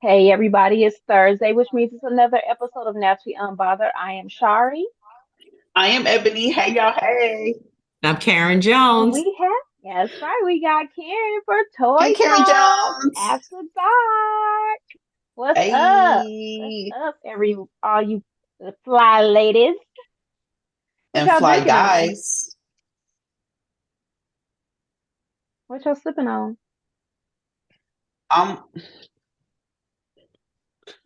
Hey everybody, it's Thursday, which means it's another episode of Naturally Unbothered. I am Shari, I am Ebony. Hey, y'all. Hey. I'm Karen and Jones. we have, yes, right, we got Karen for Toy Hey, Karen Talk Jones. After Dark. What's up? What's Hey. up, all you fly ladies? What And y'all Fly drinking on? Guys. What y'all sipping on? Um,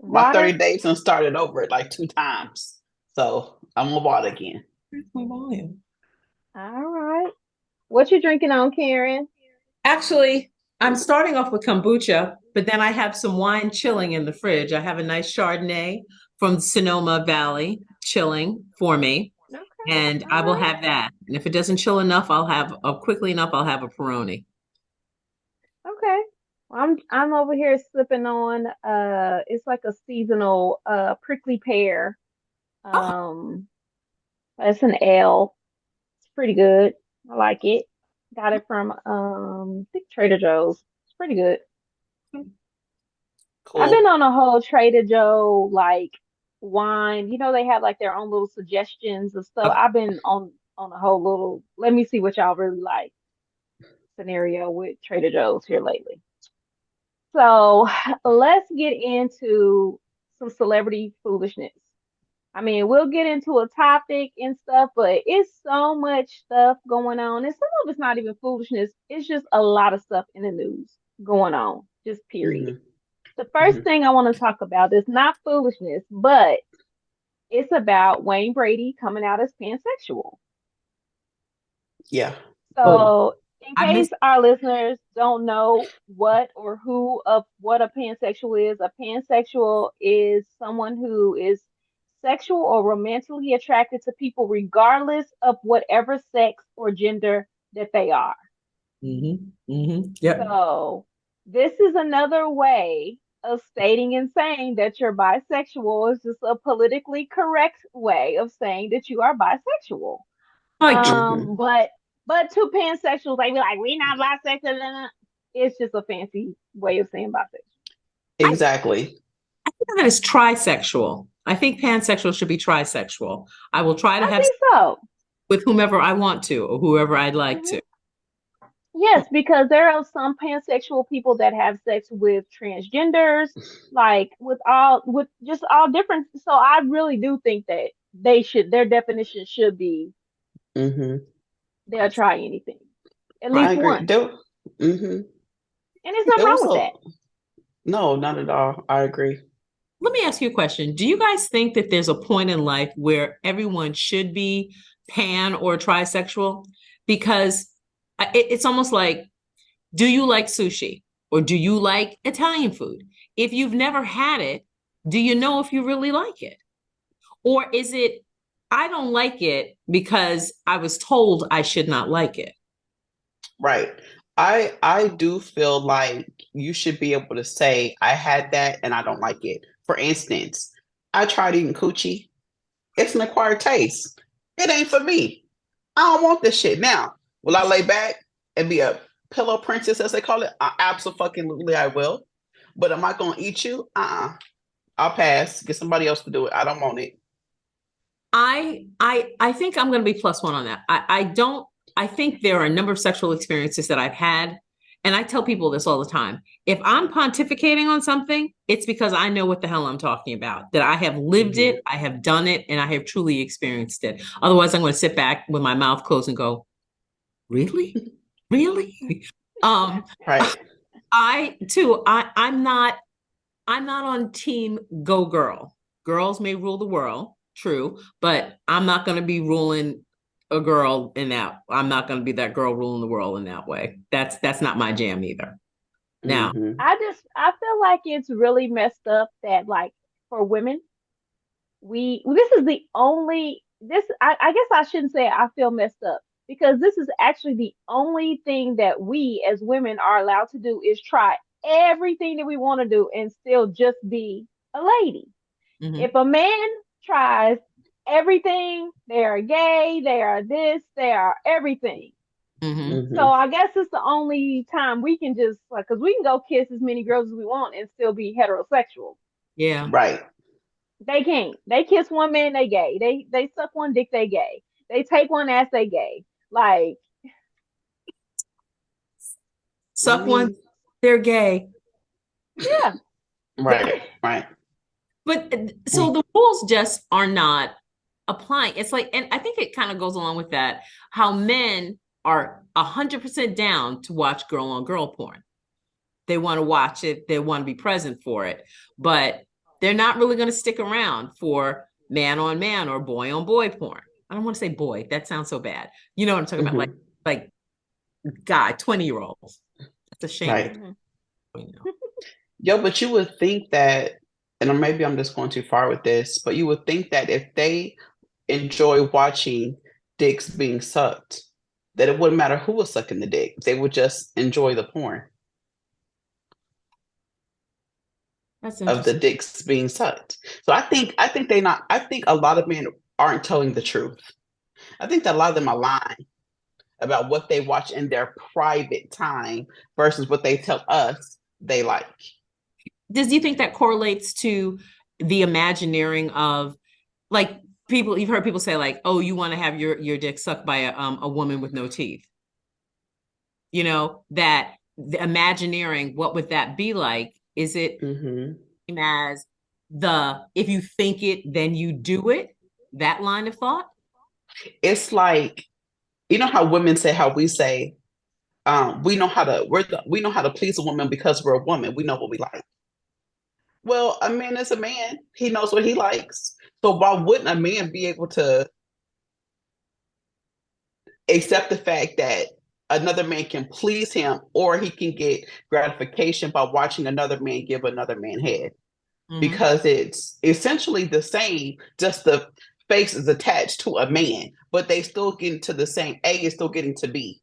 my 30 Water? days and started over like two times. So I'm on water again. Where's my volume? All right. What you drinking on, Karen? Actually, I'm starting off with kombucha, but then I have some wine chilling in the fridge. I have a nice Chardonnay from Sonoma Valley chilling for me, Okay, and all I will right. have that. And if it doesn't chill enough, quickly enough, I'll have a Peroni. Okay. Well, I'm over here sipping on it's like a seasonal prickly pear. Oh, Um it's an ale. It's pretty good. I like it. Got it from I think Trader Joe's. It's pretty good. I've been Cool. on a whole Trader Joe like wine. You know they have like their own little suggestions of stuff. okay. I've been on a whole little let me see what y'all really like scenario with Trader Joe's here lately. So let's get into some celebrity foolishness. I mean, we'll get into a topic and stuff, but it's so much stuff going on. And some of it's not even foolishness. It's just a lot of stuff in the news going on, just period. Hmm. The first Hmm. thing I want to talk about is not foolishness, but it's about Wayne Brady coming out as pansexual. Yeah. Oh, So, in I case missed. our listeners don't know what or who of what a pansexual is, a pansexual is someone who is sexual or romantically attracted to people regardless of whatever sex or gender that they are. Yep. So, this is another way of stating and saying that you're bisexual is just a politically correct way of saying that you are bisexual. Like, Um, Hmm. but but to pansexuals, they be like, we not bisexual. Nah, nah." It's just a fancy way of saying bisexual. I Exactly. think that is trisexual. I think pansexual should be trisexual. I will try to I have sex think so. with whomever I want to or whoever I'd like Hmm. to. Yes, because there are some pansexual people that have sex with transgenders, like with just all different. So I really do think that their definition should be Hmm. they'll try anything at I least agree. once, Hmm. and there's nothing There wrong was with a that. no, not at all. I agree. Let me ask you a question. Do you guys think that there's a point in life where everyone should be pan or trisexual? Because it's almost like, do you like sushi or do you like Italian food? If you've never had it, do you know if you really like it? Or is it, I don't like it because I was told I should not like it? Right. I do feel like you should be able to say I had that and I don't like it. For instance, I tried eating coochie. It's an acquired taste. It ain't for me. I don't want this shit now. Will I lay back and be a pillow princess as they call it? Absolutely I will. But am I gonna eat you? I'll pass. Get somebody else to do it. I don't want it. I think I'm going to be plus one on that. I don't. I think there are a number of sexual experiences that I've had, and I tell people this all the time. If I'm pontificating on something, it's because I know what the hell I'm talking about. That I have lived Hmm. it, I have done it, and I have truly experienced it. Otherwise, I'm going to sit back with my mouth closed and go, "Really, really." Um, Right. I too. I'm not on team go girl. Girls may rule the world, true, but I'm not going to be ruling a girl in that. I'm not going to be that girl ruling the world in that way. That's not my jam either. Now, Hmm. I feel like it's really messed up that like for women we this is the only this I guess I shouldn't say I feel messed up because this is actually the only thing that we as women are allowed to do is try everything that we want to do and still just be a lady. If mhm. a man tries everything, they are gay, they are this, they are everything. Mm-hmm. So Hmm. I guess it's the only time we can just like, cause we can go kiss as many girls as we want and still be heterosexual. Yeah. Right. They can't. They kiss one man, they gay. They suck one dick, they gay. They take one ass, they gay. Like, I Suck one, mean, they're gay. yeah, right, right. But so the rules just are not applying. It's like, and I think it kind of goes along with that, how men are 100% down to watch girl on girl porn. They want to watch it, they want to be present for it, but they're not really going to stick around for man on man or boy on boy porn. I don't want to say boy, that sounds so bad. You know what I'm talking about? Hmm. Like guy, 20-year-olds. That's a shame. Right. mhm. You know. Yo, but you would think that, and maybe I'm just going too far with this, but you would think that if they enjoy watching dicks being sucked, that it wouldn't matter who was sucking the dick. They would just enjoy the porn That's of the interesting. dicks being sucked. So I think they not I think a lot of men aren't telling the truth. I think that a lot of them are lying about what they watch in their private time versus what they tell us they like. Do you think that correlates to the imagineering of like people you've heard people say like, oh, you want to have your dick sucked by a woman with no teeth? You know, that the imagineering, what would that be like? Is it Hmm. same as the if you think it, then you do it? That line of thought? It's like, you know how women say how we say, we know how to please a woman because we're a woman. We know what we like. Well, a man is a man. He knows what he likes. So why wouldn't a man be able to accept the fact that another man can please him or he can get gratification by watching another man give another man head? Mm-hmm. Because it's essentially the same, just the face is attached to a man, but they still get to the same. A is still getting to B.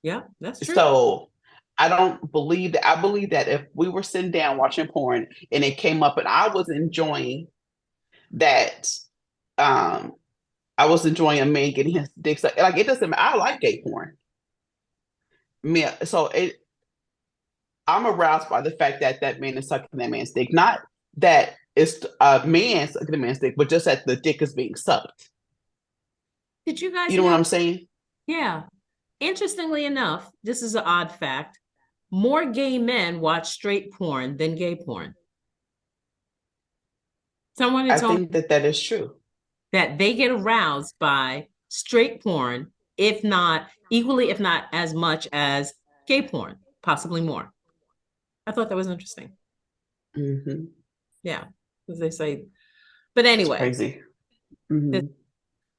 Yeah, that's true. So I don't believe that. I believe that if we were sitting down watching porn and it came up and I was enjoying that, um, I was enjoying a man getting his dick sucked. Like it doesn't matter. I like gay porn. Me, so I'm aroused by the fact that that man is sucking that man's dick. Not that it's a man sucking the man's dick, but just that the dick is being sucked. Did you guys You know what know? I'm saying? Yeah. Interestingly enough, this is an odd fact. More gay men watch straight porn than gay porn. Someone had I told think that that is true. that they get aroused by straight porn, if not equally, if not as much as gay porn, possibly more. I thought that was interesting. Hmm. Yeah, as they say. But It's anyway, crazy. Hmm.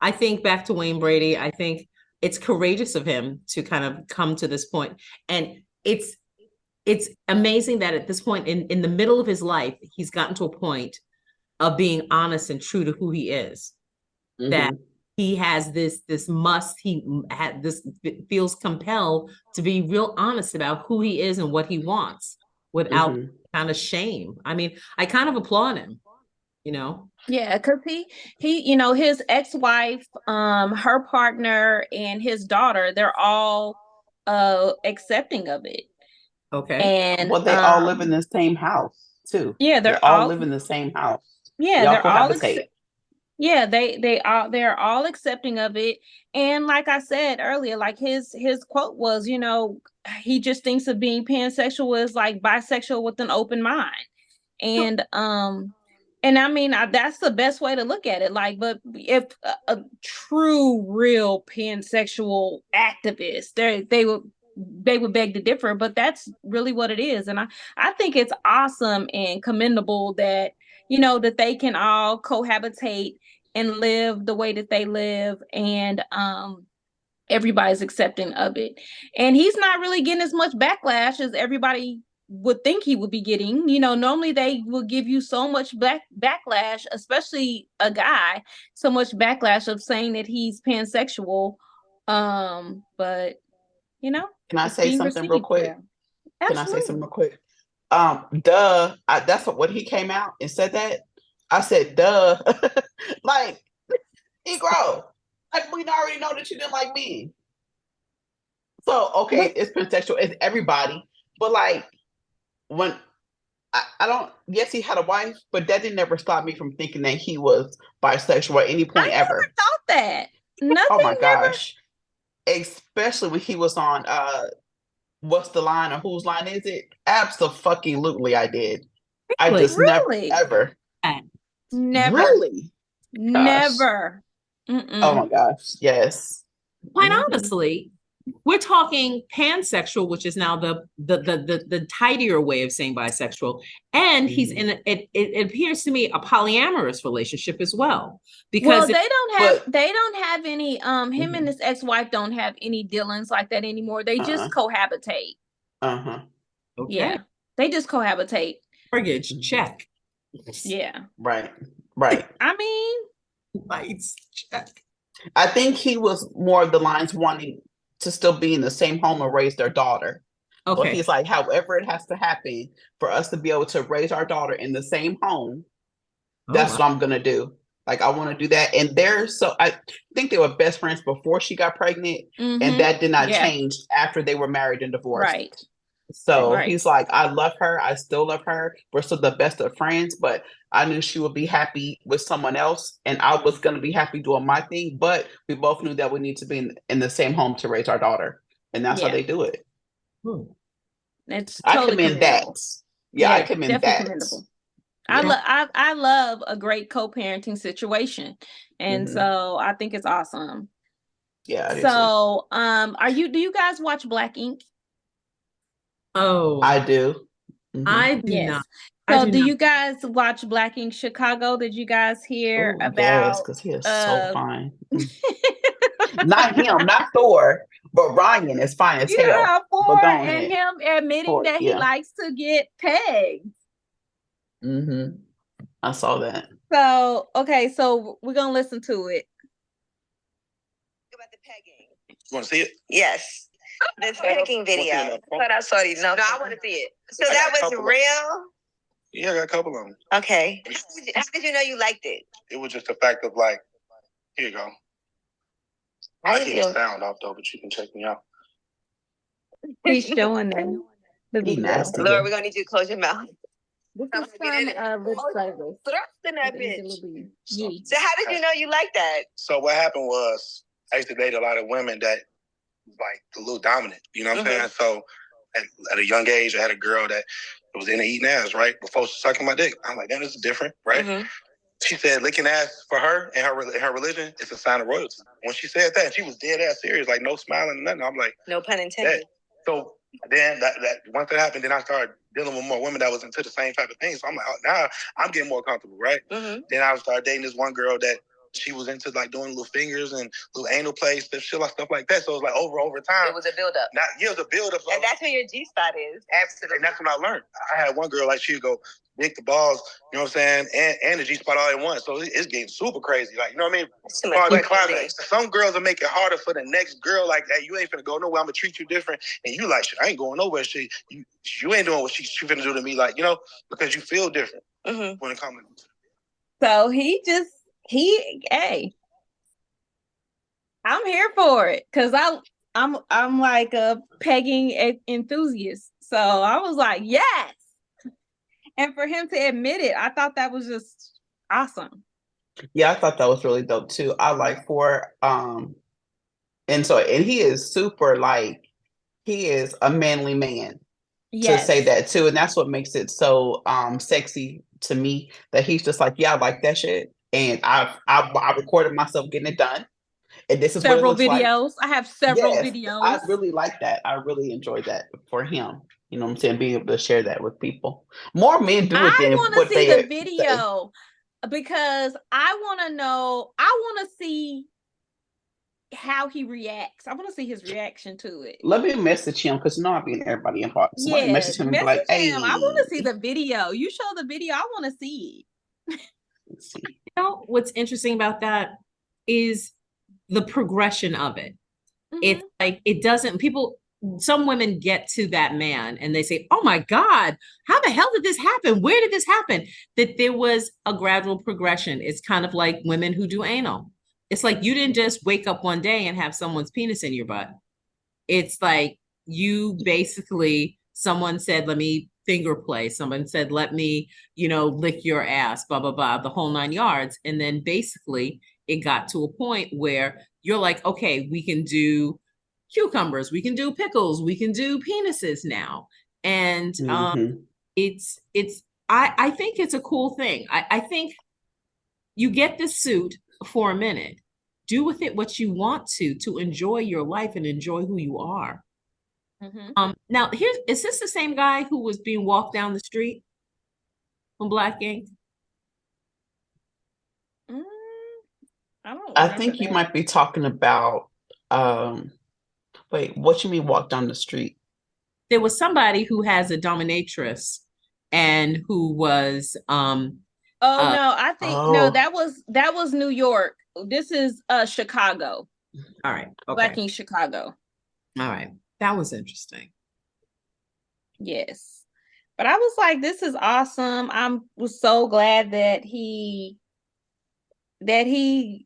I think back to Wayne Brady, I think it's courageous of him to kind of come to this point. And it's amazing that at this point in the middle of his life, he's gotten to a point of being honest and true to who he is. That Hmm. he has this must he had this feels compelled to be real honest about who he is and what he wants without Hmm. kind of shame. I mean, I kind of applaud him, you know. Yeah, because his ex-wife, her partner and his daughter, they're all accepting of it. Okay. And Well, they all live in the same house too. yeah, They all live in the same house. They all they're all cohabitate. yeah, they're all accepting of it. And like I said earlier, like his quote was, he just thinks of being pansexual as like bisexual with an open mind. So And I mean, that's the best way to look at it. Like, but if a true, real pansexual activist, they would beg to differ. But that's really what it is, and I think it's awesome and commendable that that they can all cohabitate and live the way that they live, and everybody's accepting of it. And he's not really getting as much backlash as everybody would think he would be getting. Normally they will give you so much backlash, especially a guy, so much backlash of saying that he's pansexual. But Can I it's say being something real received quick? well. Can I say something Absolutely. real quick? That's what when he came out and said that. I said, duh. Like, Negro. Like we already know that you didn't like me. So okay, it's pansexual, it's everybody, but like when I don't. Yes, he had a wife, but that didn't ever stop me from thinking that he was bisexual at any I point never ever. thought that. Oh my Nothing never. gosh! Especially when he was on what's the line or whose line is it? Absolutely, I did. I Really? just never Really? ever Never. really. Gosh. Never. Oh Mm-mm. my gosh! Yes. Quite Mhm. honestly, we're talking pansexual, which is now the tidier way of saying bisexual, and he's Mhm. in it appears to me a polyamorous relationship as well, Well, because But they don't have any him and Mhm. his ex-wife don't have any dealings like that anymore. They just Uh-uh. cohabitate. Uh-huh. okay, Yeah. They just cohabitate. mortgage Mhm. check, Yeah. Right. Right. I mean, lights check. I think he was more of the lines wanting to still be in the same home and raise their daughter. So Okay, he's like, however it has to happen for us to be able to raise our daughter in the same home, oh that's wow, what I'm gonna do. Like I want to do that. And I think they were best friends before she got pregnant, and that did not yeah, change after they were married and divorced. right. So Right. he's like, I love her. I still love her. We're still the best of friends, but I knew she would be happy with someone else. And I was going to be happy doing my thing. But we both knew that we need to be in the same home to raise our daughter. And that's how Yeah. they do it. Hmm. It's I totally commend that. commendable. Yeah, I Yeah, commend definitely that. commendable. Yeah. I love a great co-parenting situation. And Mhm. so I think it's awesome. Yeah, I do too. So, do you guys watch Black Ink? Oh, I do. Mhm. I do Yes. not. I So do do not. you guys watch Black Ink Chicago? Did you guys hear Oh, yes, about because he is so uh fine. Not him, not Thor, but Ryan is fine as you know hell. how But Ford go and ahead. him admitting Ford, that he yeah. likes to get pegged? Mm-hmm. I saw that. So, okay, so we're gonna listen to it. About the pegging. You want to see it? Yes. This pegging video. I thought I saw these. No, I want to see it. So that was real? Yeah, I got a couple of them. Okay. How did you know you liked it? It was just the fact of like, here you go. I hear the sound off though, but you can check me out. He's showing them the He video. nasty. Laura, we're going to need you to close your mouth. This I'm is gonna get in it. from Lip Service. Thrust in that with bitch. Angela Lee. So- Yee. So how did you know you liked that? So what happened was I used to date a lot of women that like a little dominant. You know what I'm saying? So at a young age, I had a girl that was into eating ass, right? Before sucking my dick. I'm like, damn, this is different, right? She said licking ass for her and her religion is a sign of royalty. When she said that, she was dead ass serious, like no smiling or nothing. I'm like, No pun intended. so then that once that happened, then I started dealing with more women that was into the same type of thing. So I'm like, oh, now I'm getting more comfortable, right? Then I started dating this one girl that she was into like doing little fingers and little anal play stuff, stuff like that. So it was like over time. It was a build-up. It was a build-up. And that's where your G-spot is. Absolutely. And that's when I learned. I had one girl like she'd go dick the balls, you know what I'm saying, and the G-spot all at once. So it's getting super crazy. Like, you know what I mean? That's too much work for me. Some girls will make it harder for the next girl. Like, hey, you ain't finna go nowhere. I'm gonna treat you different. And you like, shit, I ain't going nowhere. Shit, you ain't doing what she finna do to me. Like, you know, because you feel different when it comes to. So hey, I'm here for it because I'm like a pegging enthusiast. So I was like, yes. And for him to admit it, I thought that was just awesome. Yeah, I thought that was really dope too. I like for and he is super like he is a manly man to say that too. And that's what makes it so sexy to me that he's just like, yeah, I like that shit. And I recorded myself getting it done. And this is several what it looks videos. like. I have several Yes, videos. I really like that. I really enjoyed that for him. You know what I'm saying? Being able to share that with people. More men do it I than want what to see they the video because I want to know. I want to see how he reacts. I want to see his reaction to it. Let me message him because I'll be in everybody inbox. So let me message him and be like, hey. I want to see the video. You show the video. I want to see it. Let's see. You know what's interesting about that is the progression of it. It's like it doesn't some women get to that man and they say, oh my God, how the hell did this happen? Where did this happen? That there was a gradual progression. It's kind of like women who do anal. It's like you didn't just wake up one day and have someone's penis in your butt. it's like you basically, someone said, let me finger play. Someone said, let me, lick your ass, blah, blah, blah, the whole 9 yards. And then basically it got to a point where you're like, okay, we can do cucumbers, we can do pickles, we can do penises now. And it's I think it's a cool thing. I think you get this suit for a minute, do with it what you want to enjoy your life and enjoy who you are. Now is this the same guy who was being walked down the street from Black Ink? I think you might be talking about wait, what you mean walk down the street? There was somebody who has a dominatrix and who was no, I think no, that was New York. This is Chicago. All right. Okay. Black Ink Chicago. All right. That was interesting. Yes. But I was like, this is awesome. Was so glad that he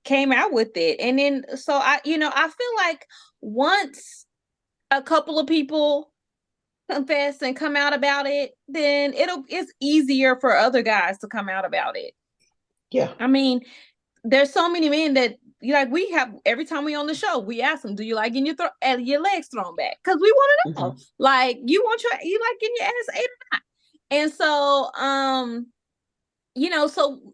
came out with it. And then so I feel like once a couple of people confess and come out about it, then it's easier for other guys to come out about it. Yeah. I mean, there's so many men that we have, every time we on the show, we ask them, do you like getting your legs thrown back? Because we want to know, like, you like getting your ass ate or not? And so, so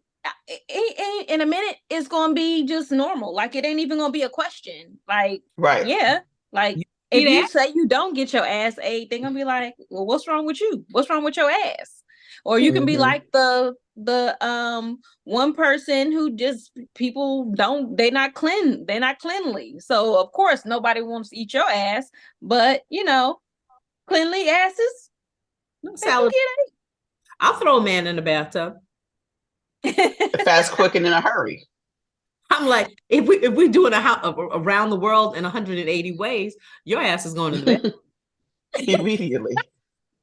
in a minute, it's going to be just normal. Like, it ain't even going to be a question. Like, right. Yeah. Like, if you say you don't get your ass ate, they're going to be like, well, what's wrong with you? What's wrong with your ass? Or you can be like the one person who just, people they're not cleanly. So of course nobody wants to eat your ass, but cleanly asses, salad. I'll throw a man in the bathtub. Fast, quick, and in a hurry. I'm like, if we're doing around the world in 180 ways, your ass is going to the bed immediately.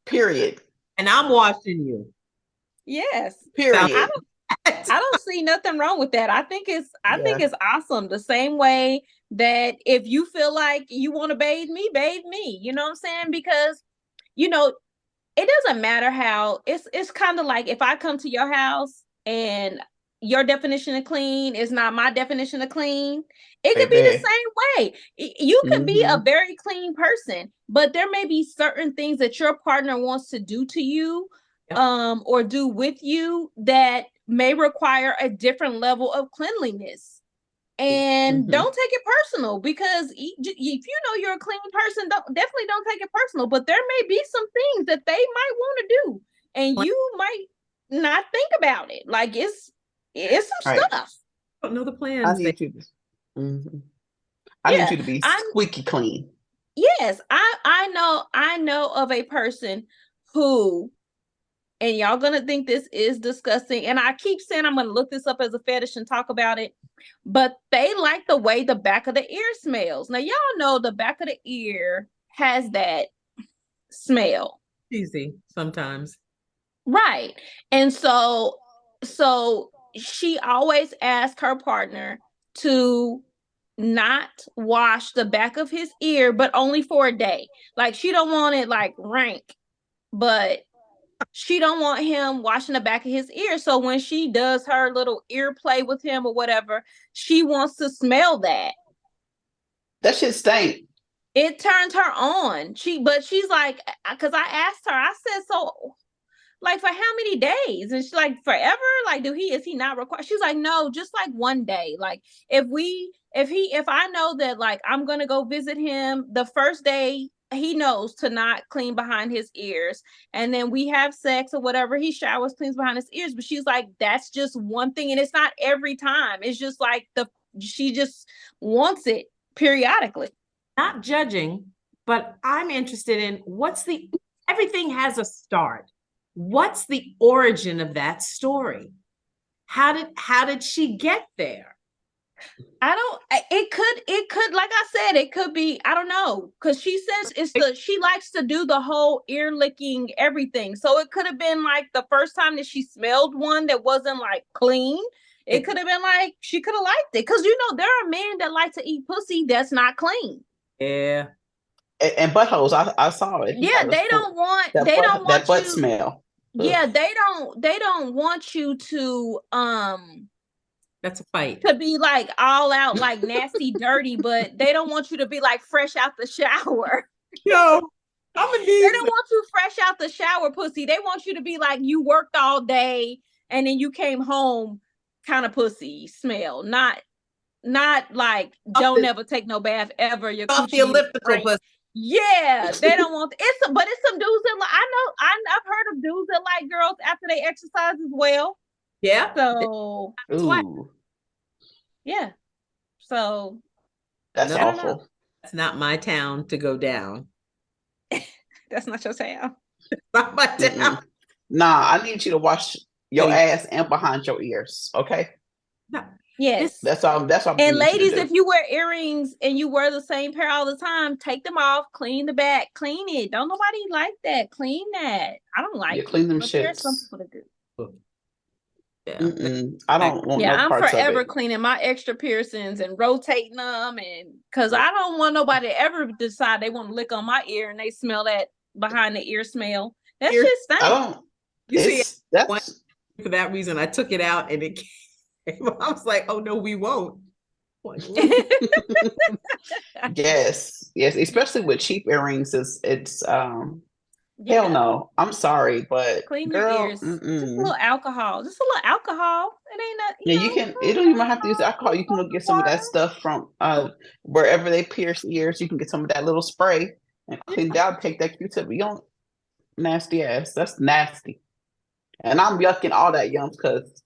Period. And I'm watching you. Yes. Period. I don't see nothing wrong with that. I think it's awesome. The same way that if you feel like you want to bathe me. You know what I'm saying? Because it doesn't matter how. It's kind of like if I come to your house and your definition of clean is not my definition of clean. It could be the same way. You could be a very clean person, but there may be certain things that your partner wants to do to you, or do with you that may require a different level of cleanliness. And don't take it personal, because if you're a clean person, definitely don't take it personal. But there may be some things that they might want to do, and you might not think about it. Like it's some stuff. I don't know the plans. I need you to be squeaky clean. Yes, I know of a person who, and y'all gonna think this is disgusting, and I keep saying I'm gonna look this up as a fetish and talk about it, but they like the way the back of the ear smells. Now y'all know the back of the ear has that smell. Easy sometimes. Right. And so she always asks her partner to not wash the back of his ear, but only for a day. Like, she don't want it like rank, but she don't want him washing the back of his ear. So when she does her little ear play with him or whatever, she wants to smell that. That shit stink. It turns her on. But she's like, because I asked her, I said, so like for how many days? And she's like, forever? Like, is he not required? She's like, no, just like one day. Like if I know that like I'm gonna go visit him, the first day he knows to not clean behind his ears, and then we have sex or whatever, he showers, cleans behind his ears. But she's like, that's just one thing, and it's not every time. It's just like she just wants it periodically. Not judging, but I'm interested in everything has a start. What's the origin of that story? How did she get there? It could, like I said, it could be, I don't know. Cause she says she likes to do the whole ear licking everything. So it could have been like the first time that she smelled one that wasn't like clean. It could have been like, she could have liked it. Cause there are men that like to eat pussy that's not clean. Yeah. And buttholes. I saw it. He Yeah, had a they full- don't want that they butt, don't that want butt you. smell. Yeah, Ugh. they don't want you to That's a fight. to be like all out like nasty dirty, but they don't want you to be like fresh out the shower. Yo, I'm gonna They need don't want you fresh out the shower, pussy. They want you to be like you worked all day and then you came home kind of pussy smell. Not like don't never take no bath ever. Your off the coochie is elliptical, great. but Yeah, they don't want but it's some dudes that like I've heard of dudes that like girls after they exercise as well. yeah. So Ooh, yeah. So that's No, awful. that's not my town to go down. that's not your town. Not my Mm-mm. town. Nah, I need you to wash your Hey. ass and behind your ears. Okay, No. Yes. that's all. That's all. And ladies, if you wear earrings and you wear the same pair all the time, take them off, clean the back, clean it. Don't nobody like that. Clean that. I don't like it. clean them But there's some shits. people that do. Yeah. Mm-mm. I don't want Yeah, no I'm parts forever of it. cleaning my extra piercings and rotating them, and because I don't want nobody to ever decide they want to lick on my ear and they smell that behind the ear smell. That Ear- shit I stinks. don't. You see, That's for that reason, I took it out and it came. I was like, oh no, we won't. yes, especially with cheap earrings. It's Yeah. hell no. I'm sorry, but Clean girl, your ears. Just a mm-mm. little alcohol. Just a little alcohol. It ain't that. Yeah, you can. You don't even have to use alcohol. You can go get some of that stuff from wherever they pierce ears. You can get some of that little spray and clean it out. Take that Q-tip. You don't nasty ass. That's nasty. And I'm yucking all that yums because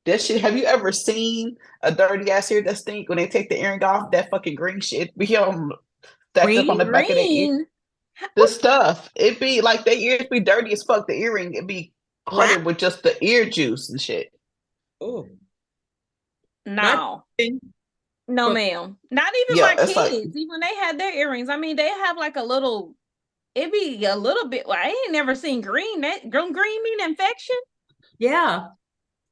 that shit. Have you ever seen a dirty ass ear that stink when they take the earring off? That fucking green shit be on stacked up on the back of their ear. Green. The stuff. It be like their ears be dirty as fuck. The earring it be cluttered with just the ear juice and shit. Oh. No. No, But- ma'am. Not even Yeah, my it's kids. like- Even they had their earrings. I mean, they have like a little. It be a little bit. Well, I ain't never seen green. That green mean infection. Yeah.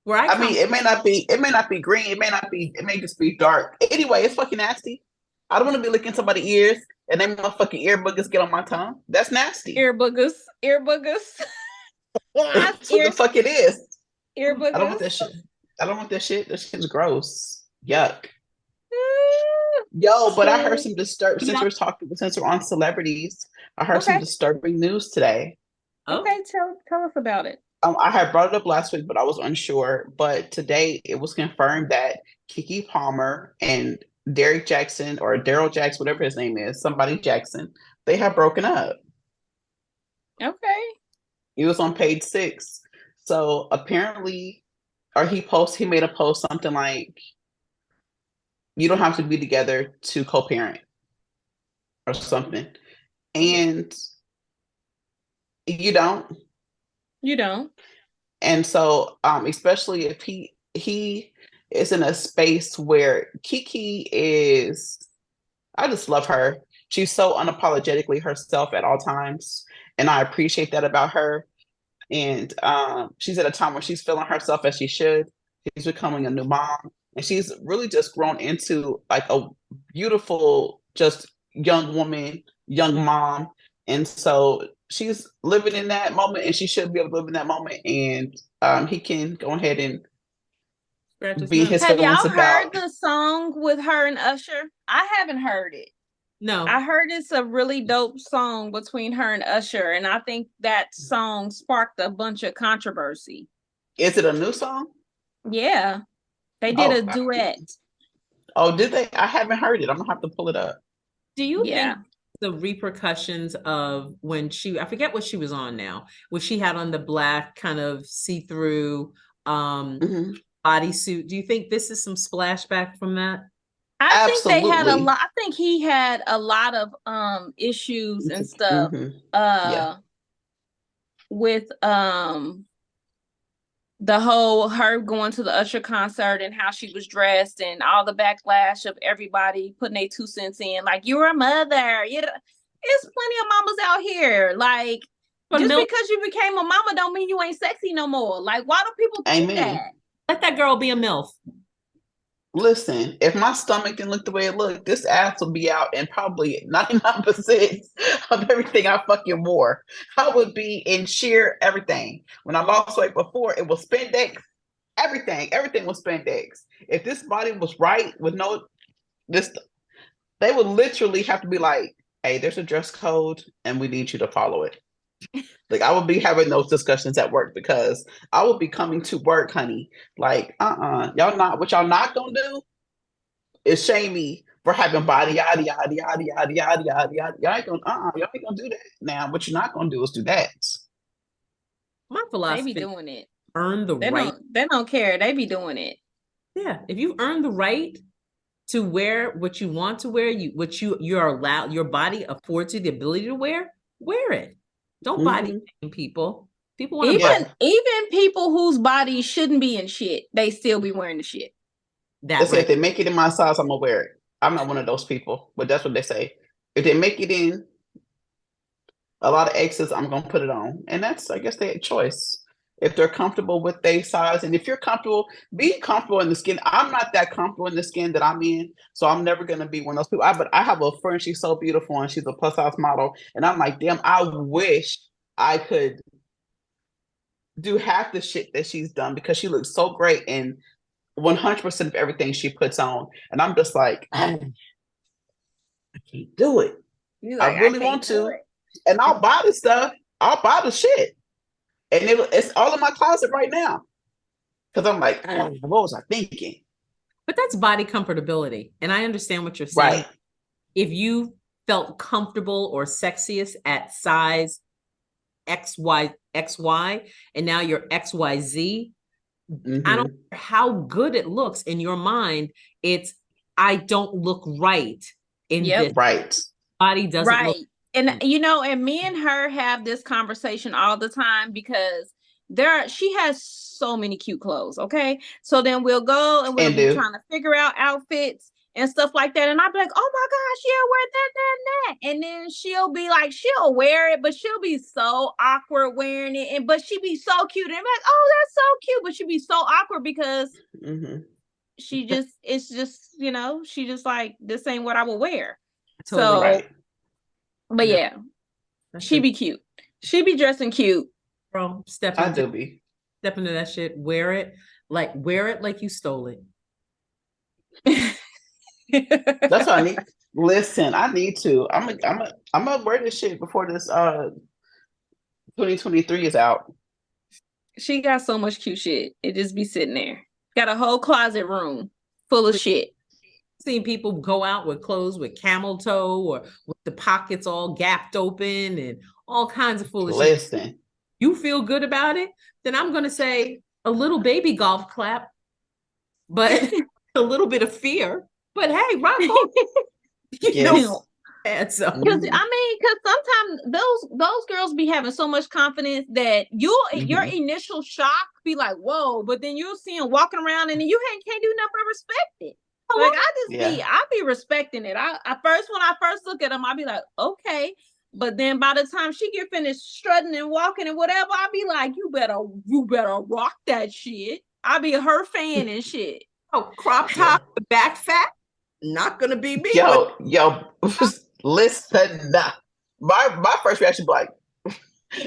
Where I I come mean, it may not be green. It may just be dark. Anyway, it's fucking nasty. I don't want to be licking somebody's ears and then motherfucking ear boogers get on my tongue. That's nasty. Ear boogers. Ear boogers. That's what the fuck it is. Ear boogers. I don't want that shit. I don't want that shit. That shit's gross. Yuck. Yo, but I heard some disturbing. Since we're on celebrities, I heard some Okay. disturbing news today. Okay, tell us about it. I had brought it up last week, but I was unsure. But today it was confirmed that Keke Palmer and Derek Jackson or Daryl Jackson, whatever his name is, somebody Jackson, they have broken up. Okay. It was on page 6. So apparently, he made a post something like, you don't have to be together to co-parent or something. And you don't. You don't. And so, especially if he is in a space where Keke is, I just love her. She's so unapologetically herself at all times. And I appreciate that about her. And she's at a time where she's feeling herself as she should. She's becoming a new mom. And she's really just grown into like a beautiful, just young woman, young mom. And so she's living in that moment and she should be able to live in that moment. And he can go ahead and be his Have y'all feelings heard about. the song with her and Usher? I haven't heard it. No. I heard it's a really dope song between her and Usher, and I think that song sparked a bunch of controversy. Is it a new song? Yeah. They did a Oh, duet. Oh, did they? I haven't heard it. I'm gonna have to pull it up. Do you Yeah. think the repercussions of when I forget what she was on now, when she had on the black kind of see-through Mhm. bodysuit, do you think this is some splashback from that? I think they had a Absolutely. lot. I think he had a lot of issues and stuff Mhm. with the whole her going to the Usher concert and how she was dressed and all the backlash of everybody putting their 2 cents in, like, you're a mother. It's plenty of mamas out here. Like, just because you became a mama don't mean you ain't sexy no more. Like, why do people think Amen. that? Let that girl be a MILF. Listen, if my stomach didn't look the way it looked, this ass would be out in probably 99% of everything I fucking wore. I would be in sheer everything. When I lost weight before, it was spandex. Everything was spandex. If this body was right with no this, they would literally have to be like, "Hey, there's a dress code, and we need you to follow it." Like I would be having those discussions at work because I would be coming to work, honey. Like, y'all not what y'all not gonna do is shame me for having body yada yada yada yada yada yada yada. Y'all ain't gonna do that. Now, what you're not gonna do is do that. My They be philosophy: doing it. earn the They right. don't care. They be doing it. Yeah, if you earn the right to wear what you want to wear, you're allowed, your body affords you the ability to wear it. Don't body shame people. People want to Even people whose bodies shouldn't be in shit, they still be wearing the shit. They say if they make it in my size, I'm gonna wear it. I'm not one of those people, but that's what they say. If they make it in a lot of X's, I'm gonna put it on, and that's, I guess, their choice. If they're comfortable with their size, and if you're comfortable, be comfortable in the skin. I'm not that comfortable in the skin that I'm in, so I'm never gonna be one of those people. But I have a friend, she's so beautiful, and she's a plus size model, and I'm like, damn, I wish I could do half the shit that she's done because she looks so great in 100% of everything she puts on, and I'm just like, I can't do it. Like, I really want to, and I'll buy the stuff. I'll buy the shit. And it's all in my closet right now. Because I'm like, what was I thinking? But that's body comfortability. And I understand what you're saying. Right. If you felt comfortable or sexiest at size XY, and now you're XYZ, I don't care how good it looks in your mind. It's, I don't look right in this. Right. Body doesn't look. And and me and her have this conversation all the time because she has so many cute clothes. Okay. So then we'll go and we'll be trying to figure out outfits and stuff like that. And I'll be like, oh my gosh, yeah, wear that. And then she'll be like, she'll wear it, but she'll be so awkward wearing it. But she'd be so cute. And I'm like, oh, that's so cute. But she'd be so awkward because she just, it's just, she just like, this ain't what I would wear. Totally right. But yeah, she be cute. She be dressing cute. Bro, step into that shit. Wear it like you stole it. That's what I need. Listen, I need to. I'm gonna wear this shit before this 2023 is out. She got so much cute shit. It just be sitting there. Got a whole closet room full of shit. Seen people go out with clothes with camel toe or with the pockets all gapped open and all kinds of foolish shit. Listen, you feel good about it, then I'm going to say a little baby golf clap, but a little bit of fear. But hey, rock on. And so, because sometimes those girls be having so much confidence that your initial shock be like, whoa, but then you'll see them walking around and you can't do nothing but respect it. Like I be respecting it. When I first look at them, I'll be like, okay. But then by the time she get finished strutting and walking and whatever, I'll be like, you better rock that shit. I'll be her fan and shit. Oh, crop top, back fat, not gonna be me. Yo, listen. My first reaction be like,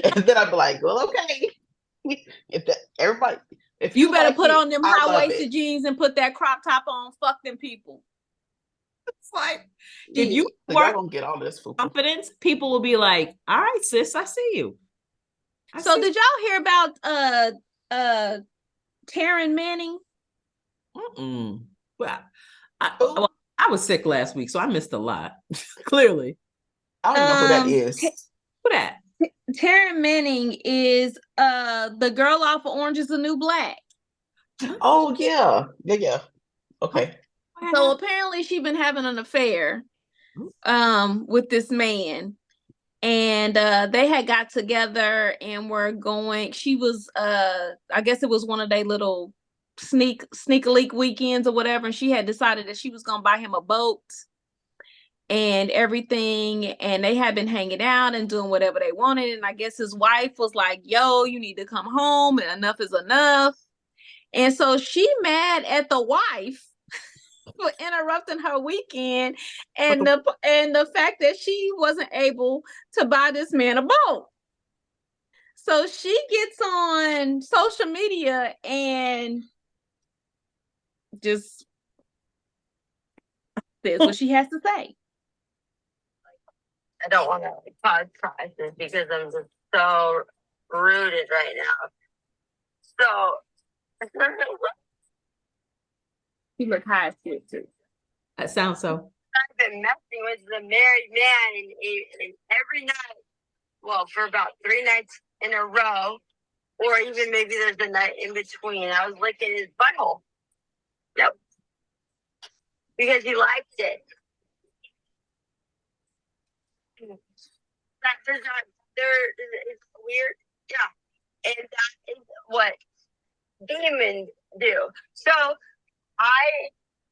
and then I'd be like, well, okay. If you better put on them high-waisted jeans and put that crop top on, fuck them people. It's like, if you don't get all this confidence, people will be like, all right, sis, I see you. Did y'all hear about Taryn Manning? Well, I was sick last week, so I missed a lot. Clearly. I don't know who that is. Who that? Taryn Manning is the girl off of Orange is the New Black. Oh yeah. Okay. So apparently she's been having an affair with this man, and they had got together and were going. She was I guess it was one of their little sneak a leak weekends or whatever, and she had decided that she was gonna buy him a boat and everything, and they had been hanging out and doing whatever they wanted, and I guess his wife was like, yo, you need to come home and enough is enough. And so she mad at the wife for interrupting her weekend and the fact that she wasn't able to buy this man a boat. So she gets on social media and just says what she has to say. I don't want to cause crisis because I'm just so rooted right now. So He looked high as shit too. That sounds so. I've been messing with the married man and every night, well, for about 3 nights in a row, or even maybe there's a night in between, I was licking his butthole. Yep. Because he liked it. That does not, it's weird. Yeah. And that is what demons do. So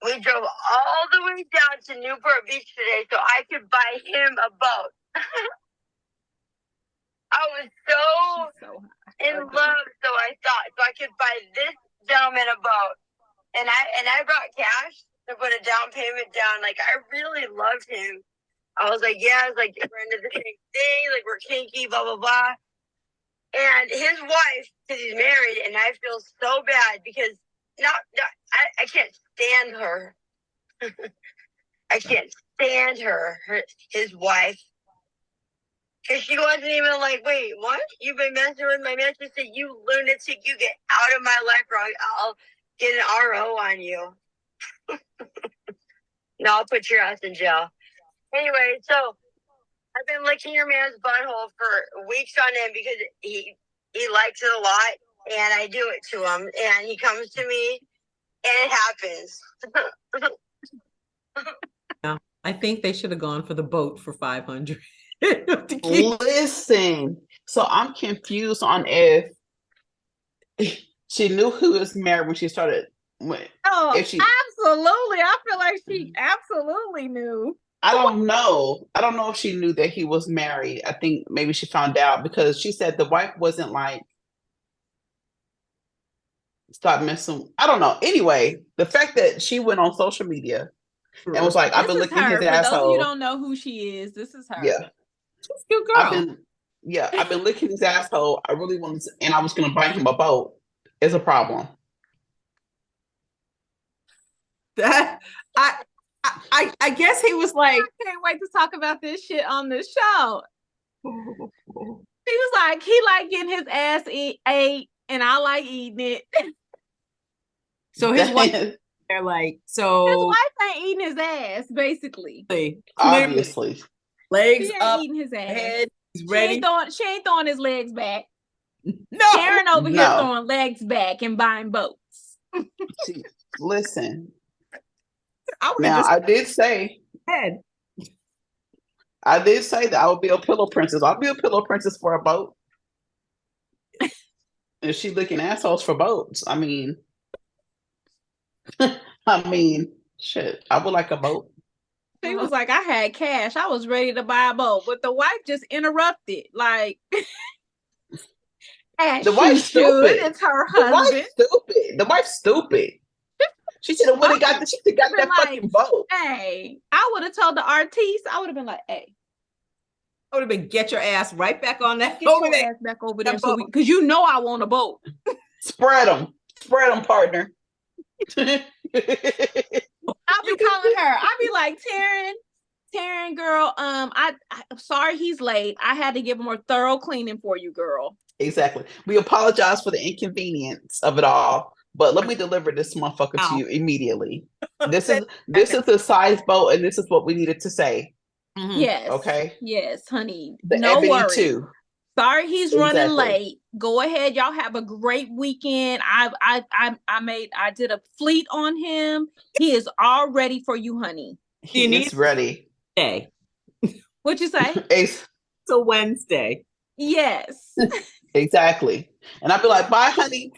we drove all the way down to Newport Beach today so I could buy him a boat. I was so in love, so I thought, so I could buy this gentleman a boat. And I brought cash to put a down payment down. Like, I really loved him. I was like, yeah, I was like, we're into the same thing, like we're kinky, blah, blah, blah. And his wife, because he's married, and I feel so bad because I can't stand her. I can't stand his wife. Because she wasn't even like, wait, what? You've been messing with my man? She said, you lunatic, you get out of my life or I'll get an RO on you. No, I'll put your ass in jail. Anyway, so I've been licking your man's butthole for weeks on end because he likes it a lot, and I do it to him, and he comes to me, and it happens. Yeah, I think they should have gone for the boat for 500. Listen, so I'm confused on if she knew who was married when she started. Oh, absolutely. I feel like she absolutely knew. I don't know. I don't know if she knew that he was married. I think maybe she found out because she said the wife wasn't like, stop messing. I don't know. Anyway, the fact that she went on social media and was like, I've been licking his asshole. For those of you who don't know who she is, this is her. Yeah. She's a cute girl. I've been licking his asshole. I really wanted to, and I was going to buy him a boat. It's a problem. That I guess he was like, I can't wait to talk about this shit on the show. He was like, he like getting his ass ate, and I like eating it. So his wife, they're like, so his wife ain't eating his ass, basically. Obviously, legs She ain't up, eating his ass. head, he's ready. She ain't throwing his legs back. No, Karen over here throwing legs back and buying boats. listen. I did say head. I did say that I would be a pillow princess. I'll be a pillow princess for a boat. And she licking assholes for boats. I mean, shit. I would like a boat. She was like, I had cash. I was ready to buy a boat, but the wife just interrupted. Like, the wife's stupid. It's her husband. The wife's stupid. She should have got that fucking boat. Hey, I would have told the artiste. I would have been like, hey. I would have been, get your ass right back on that. Get your ass back over there. Because you know I want a boat. Spread them, partner. I'll be calling her. I'll be like, Taryn, girl, I'm sorry he's late. I had to give him a thorough cleaning for you, girl. Exactly. We apologize for the inconvenience of it all. But let me deliver this motherfucker to you immediately. This is the size boat, and this is what we needed to say. Mm-hmm. Yes. Okay. Yes, honey. The no Ebony worries. too. Sorry he's running late. Go ahead, y'all have a great weekend. I did a fleet on him. He is all ready for you, honey. He is ready. Day. What'd you say? It's a Wednesday. Yes. Exactly. And I'd be like, bye, honey.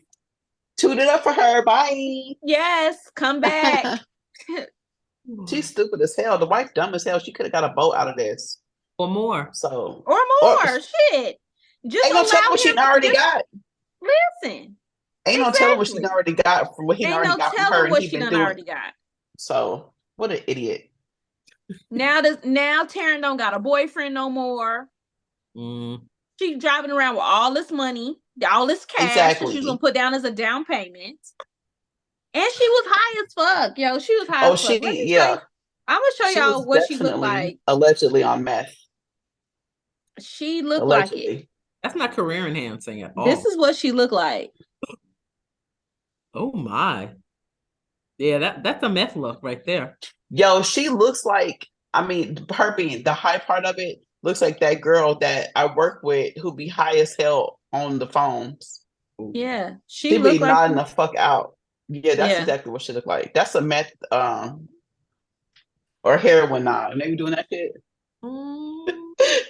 Toot it up for her. Bye. Yes. Come back. She's stupid as hell. The wife dumb as hell. She could have got a boat out of this. Or more. So or more. Shit. Just ain't no telling what she already got. Listen. Ain't no telling what she already got from what he already got from her. What she done already got. So what an idiot. Now Taryn don't got a boyfriend no more. Mm. She driving around with all this money, all this cash that she's Exactly. gonna put down as a down payment. And she was high as fuck, yo. She was high Oh, as fuck. Let me show yeah. you. I'm gonna show She y'all was what she looked definitely like. allegedly on meth. She looked like it. Allegedly. That's not career enhancing at all. This is what she looked like. Oh my. Yeah, that's a meth look right there. Yo, she looks like, I mean, her being the high part of it looks like that girl that I work with who be high as hell on the phones. Yeah, She she be looked like nodding the fuck out. Yeah, that's Yeah. exactly what she looked like. That's a meth or heroin nod. Maybe doing that shit. Mm.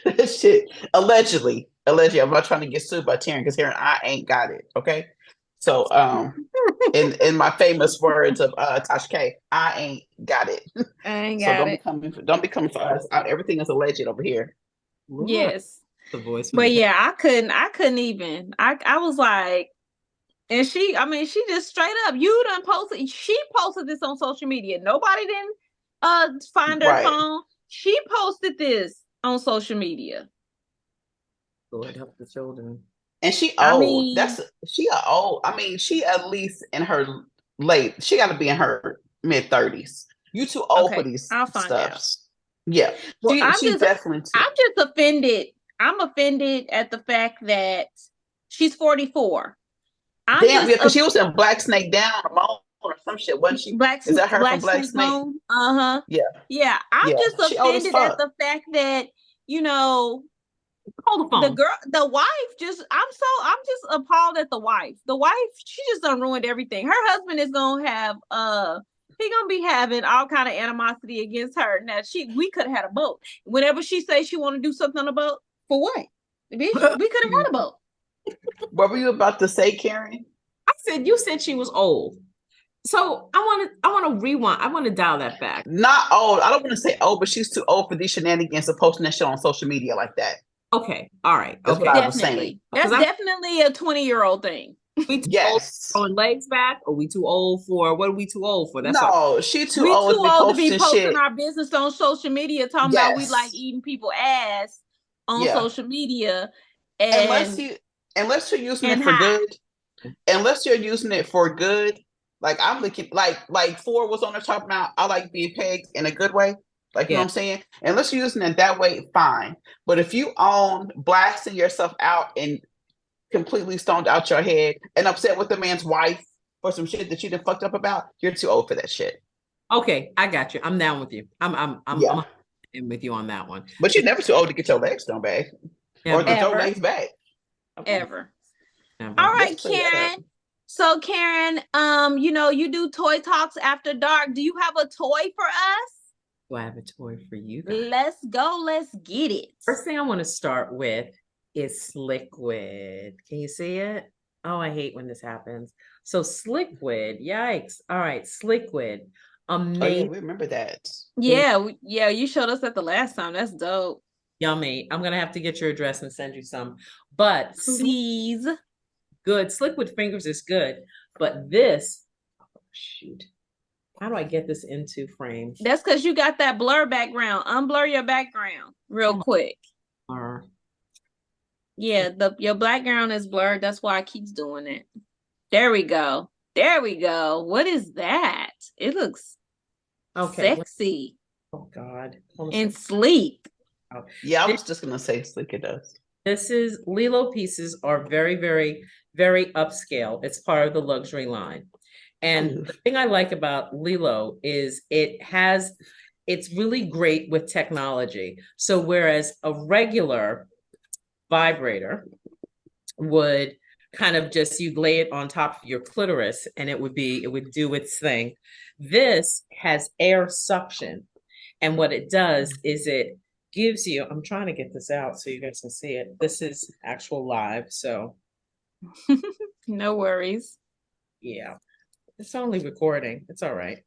That shit. Allegedly. I'm not trying to get sued by Taryn because Taryn, I ain't got it. Okay. So in my famous words of Tasha K, I ain't got it. I ain't So got don't it. be coming for us. Everything is alleged over here. Yes. The voice. But yeah, I couldn't even. I was like, and she just straight up, she posted this on social media. Nobody didn't find her Right. phone. She posted this on social media. Lord help the children. And she I old. mean- She old. I mean, she at least in her late. She got to be in her mid-30s. You too old Okay, for these I'll find stuffs. Yeah. Well, I'm She just- definitely too. I'm just offended. I'm offended at the fact that she's 44. Damn, yeah, because she was in Black Snake Down Ramon or some shit, wasn't she? Is that her from Black Snake? Uh-huh. Yeah. Yeah. I'm Yeah, just she old as offended fuck. at the fact that, Hold the phone. the wife I'm just appalled at the wife. The wife, she just done ruined everything. Her husband is gonna have he gonna be having all kind of animosity against her. Now we could have had a boat. Whenever she says she want to do something on a boat, for what? Bitch, we could have had a boat. What were you about to say, Karen? You said she was old. So I want to rewind. I want to dial that back. Not old. I don't want to say old, but she's too old for these shenanigans of posting that shit on social media like that. Okay. All right. That's Okay. what I was saying. That's definitely a 20-year-old thing. We too Yes. old for throwing legs back, or we too old for what are we too old for? That's all. No, she too We old too old to be posting shit. our business on social media, talking about we Yes. like eating people ass on Yeah. social media. And Unless you're using it and for high. good, unless you're using it for good, like I'm looking like Ford was on the top now. I like being pegged in a good way. Like, you know what I'm saying? Unless you're using it that way, fine. But if you own blasting yourself out and completely stoned out your head and upset with the man's wife for some shit that you done fucked up about, you're too old for that shit. Okay, I got you. I'm down with you. I'm in with you on that one. But you're never too old to get your legs done back. Or get your legs back. Ever. Never. All right, Just clear that Karen. up. So Karen, you do toy talks after dark. Do you have a toy for us? Do I have a toy for you guys? Let's go. Let's get it. First thing I want to start with is Sliquid. Can you see it? Oh, I hate when this happens. So Sliquid, yikes. All right, Sliquid. Oh, yeah, Amazing. we remember that. Yeah, you showed us that the last time. That's dope. Yummy. I'm gonna have to get your address and send you some. But Please. good. Sliquid fingers is good. But this, shoot. How do I get this into frame? That's because you got that blur background. Unblur your background real quick. Yeah, your background is blurred. That's why it keeps doing it. There we go. There we go. What is that? It looks sexy Oh God. and sleek. Yeah, I was just gonna say Sliquid does. This is Lilo pieces are very, very, very upscale. It's part of the luxury line. And the thing I like about Lilo is it's really great with technology. So whereas a regular vibrator would kind of just, you'd lay it on top of your clitoris and it would do its thing. This has air suction. And what it does is it gives you, I'm trying to get this out so you guys can see it. This is actual live. So No worries. yeah, it's only recording. It's all right.